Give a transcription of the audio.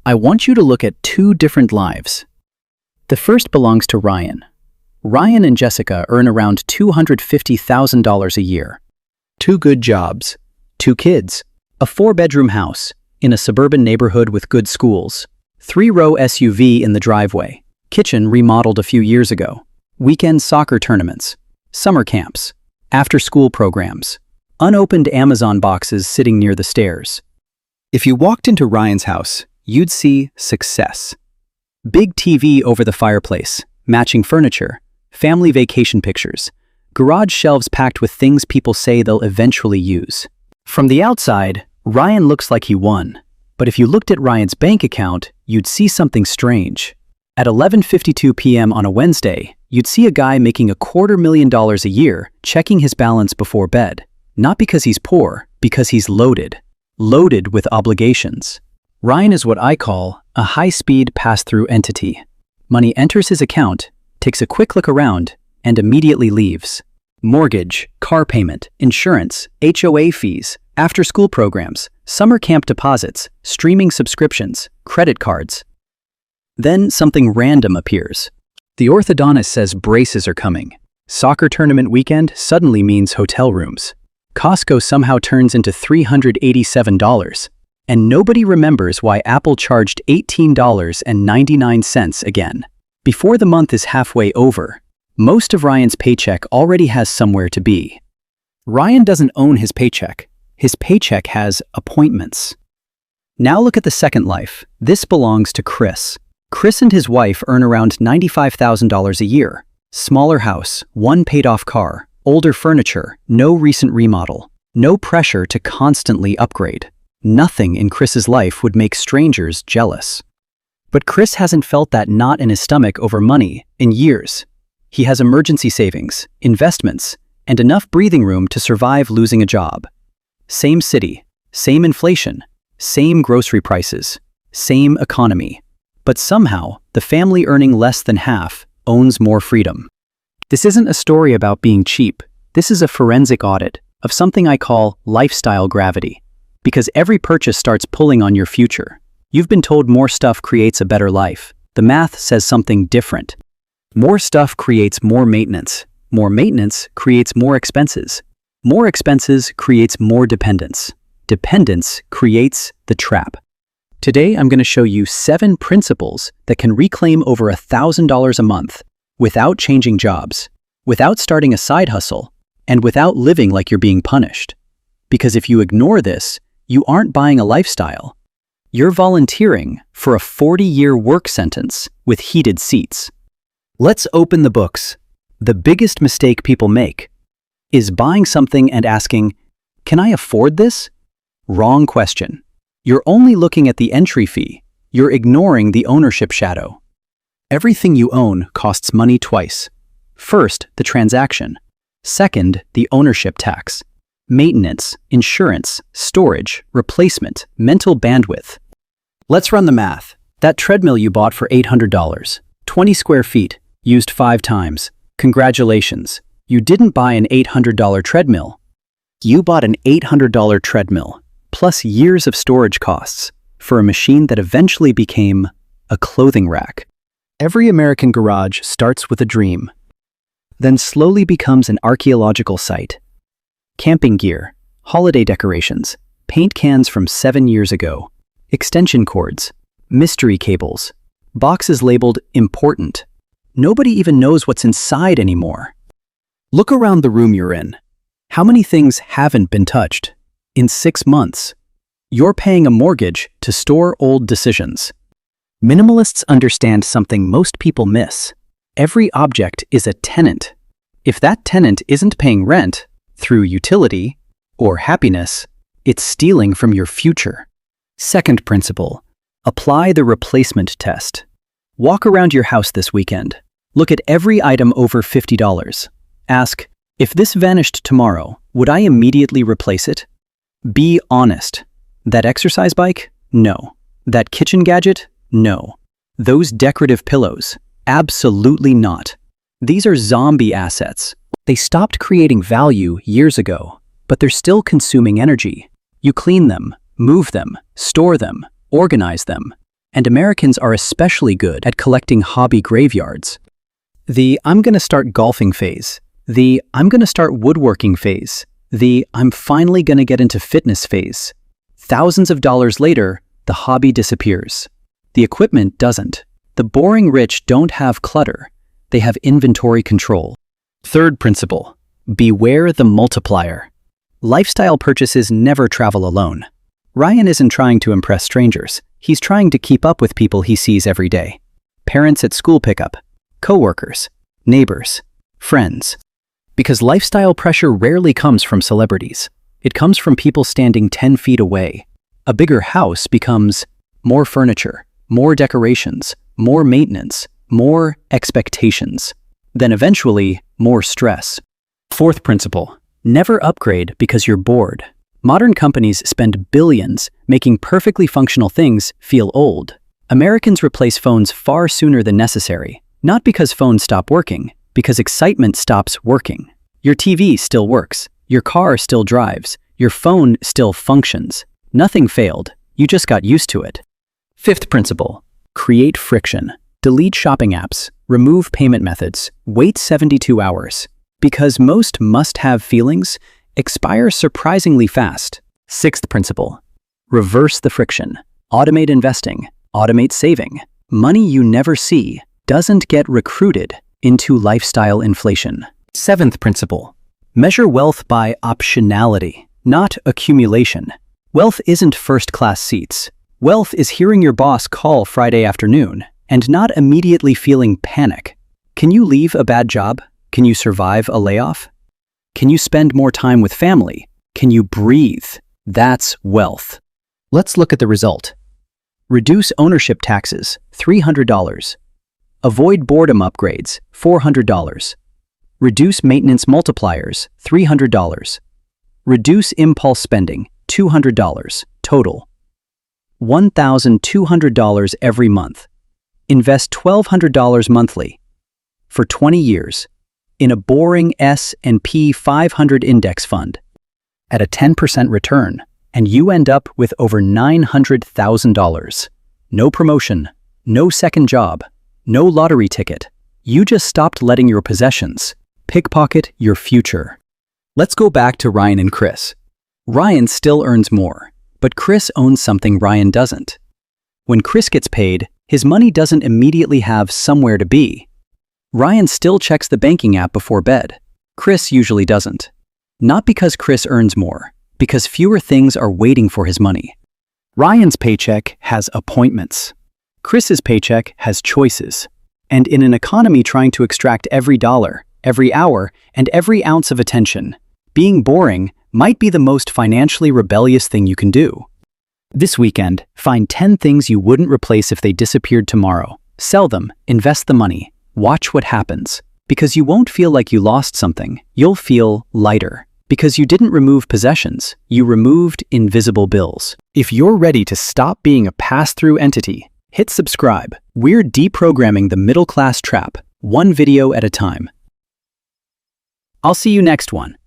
I want you to look at two different lives. The first belongs to Ryan. Ryan and Jessica earn around $250,000 a year. Two good jobs, two kids, a 4-bedroom house in a suburban neighborhood with good schools, 3-row SUV in the driveway, kitchen remodeled a few years ago, weekend soccer tournaments, summer camps, after-school programs, unopened Amazon boxes sitting near the stairs. If you walked into Ryan's house, you'd see success. Big TV over the fireplace, matching furniture, family vacation pictures, garage shelves packed with things people say they'll eventually use. From the outside, Ryan looks like he won. But if you looked at Ryan's bank account, you'd see something strange. At 11:52 p.m. on a Wednesday, you'd see a guy making $250,000 a year checking his balance before bed. Not because he's poor, because he's loaded. Loaded with obligations. Ryan is what I call a high-speed pass-through entity. Money enters his account, takes a quick look around, and immediately leaves. Mortgage, car payment, insurance, HOA fees, after-school programs, summer camp deposits, streaming subscriptions, credit cards. Then something random appears. The orthodontist says braces are coming. Soccer tournament weekend suddenly means hotel rooms. Costco somehow turns into $387. And nobody remembers why Apple charged $18.99 again. Before the month is halfway over, most of Ryan's paycheck already has somewhere to be. Ryan doesn't own his paycheck. His paycheck has appointments. Now look at the second life. This belongs to Chris. Chris and his wife earn around $95,000 a year. Smaller house, one paid-off car, older furniture, no recent remodel, no pressure to constantly upgrade. Nothing in Chris's life would make strangers jealous. But Chris hasn't felt that knot in his stomach over money in years. He has emergency savings, investments, and enough breathing room to survive losing a job. Same city, same inflation, same grocery prices, same economy. But somehow, the family earning less than half owns more freedom. This isn't a story about being cheap. This is a forensic audit of something I call lifestyle gravity. Because every purchase starts pulling on your future. You've been told more stuff creates a better life. The math says something different. More stuff creates more maintenance. More maintenance creates more expenses. More expenses creates more dependence. Dependence creates the trap. Today, I'm going to show you 7 principles that can reclaim over $1,000 a month without changing jobs, without starting a side hustle, and without living like you're being punished. Because if you ignore this, you aren't buying a lifestyle. You're volunteering for a 40-year work sentence with heated seats. Let's open the books. The biggest mistake people make is buying something and asking, "Can I afford this?" Wrong question. You're only looking at the entry fee. You're ignoring the ownership shadow. Everything you own costs money twice. First, the transaction. Second, the ownership tax. Maintenance, insurance, storage, replacement, mental bandwidth. Let's run the math. That treadmill you bought for $800, 20 square feet, used 5 times. Congratulations, you didn't buy an $800 treadmill. You bought an $800 treadmill, plus years of storage costs, for a machine that eventually became a clothing rack. Every American garage starts with a dream, then slowly becomes an archaeological site. Camping gear, holiday decorations, paint cans from 7 years ago, extension cords, mystery cables, boxes labeled important. Nobody even knows what's inside anymore. Look around the room you're in. How many things haven't been touched? In 6 months, you're paying a mortgage to store old decisions. Minimalists understand something most people miss. Every object is a tenant. If that tenant isn't paying rent, through utility or happiness, it's stealing from your future. Second principle, apply the replacement test. Walk around your house this weekend. Look at every item over $50. Ask, if this vanished tomorrow, would I immediately replace it? Be honest. That exercise bike? No. That kitchen gadget? No. Those decorative pillows? Absolutely not. These are zombie assets. They stopped creating value years ago, but they're still consuming energy. You clean them, move them, store them, organize them. And Americans are especially good at collecting hobby graveyards. The "I'm gonna start golfing" phase, the "I'm gonna start woodworking" phase, the "I'm finally gonna get into fitness" phase. Thousands of dollars later, the hobby disappears. The equipment doesn't. The boring rich don't have clutter. They have inventory control. Third principle: beware the multiplier. Lifestyle purchases never travel alone. Ryan isn't trying to impress strangers. He's trying to keep up with people he sees every day. Parents at school pickup, coworkers, neighbors, friends. Because lifestyle pressure rarely comes from celebrities. It comes from people standing 10 feet away. A bigger house becomes more furniture, more decorations, more maintenance, more expectations. Then eventually, more stress. Fourth principle: never upgrade because you're bored. Modern companies spend billions making perfectly functional things feel old. Americans replace phones far sooner than necessary, not because phones stop working, because excitement stops working. Your TV still works, your car still drives, your phone still functions. Nothing failed, you just got used to it. Fifth principle: create friction. Delete shopping apps, remove payment methods, wait 72 hours. Because most must-have feelings expire surprisingly fast. Sixth principle: reverse the friction. Automate investing, automate saving. Money you never see doesn't get recruited into lifestyle inflation. Seventh principle: measure wealth by optionality, not accumulation. Wealth isn't first-class seats. Wealth is hearing your boss call Friday afternoon and not immediately feeling panic. Can you leave a bad job? Can you survive a layoff? Can you spend more time with family? Can you breathe? That's wealth. Let's look at the result. Reduce ownership taxes, $300. Avoid boredom upgrades, $400. Reduce maintenance multipliers, $300. Reduce impulse spending, $200. Total: $1,200 every month. Invest $1,200 monthly for 20 years in a boring S&P 500 index fund at a 10% return, and you end up with over $900,000. No promotion, no second job, no lottery ticket. You just stopped letting your possessions pickpocket your future. Let's go back to Ryan and Chris. Ryan still earns more, but Chris owns something Ryan doesn't. When Chris gets paid, his money doesn't immediately have somewhere to be. Ryan still checks the banking app before bed. Chris usually doesn't. Not because Chris earns more, because fewer things are waiting for his money. Ryan's paycheck has appointments. Chris's paycheck has choices. And in an economy trying to extract every dollar, every hour, and every ounce of attention, being boring might be the most financially rebellious thing you can do. This weekend, find 10 things you wouldn't replace if they disappeared tomorrow. Sell them, invest the money, watch what happens. Because you won't feel like you lost something, you'll feel lighter. Because you didn't remove possessions, you removed invisible bills. If you're ready to stop being a pass-through entity, hit subscribe. We're deprogramming the middle-class trap, one video at a time. I'll see you next one.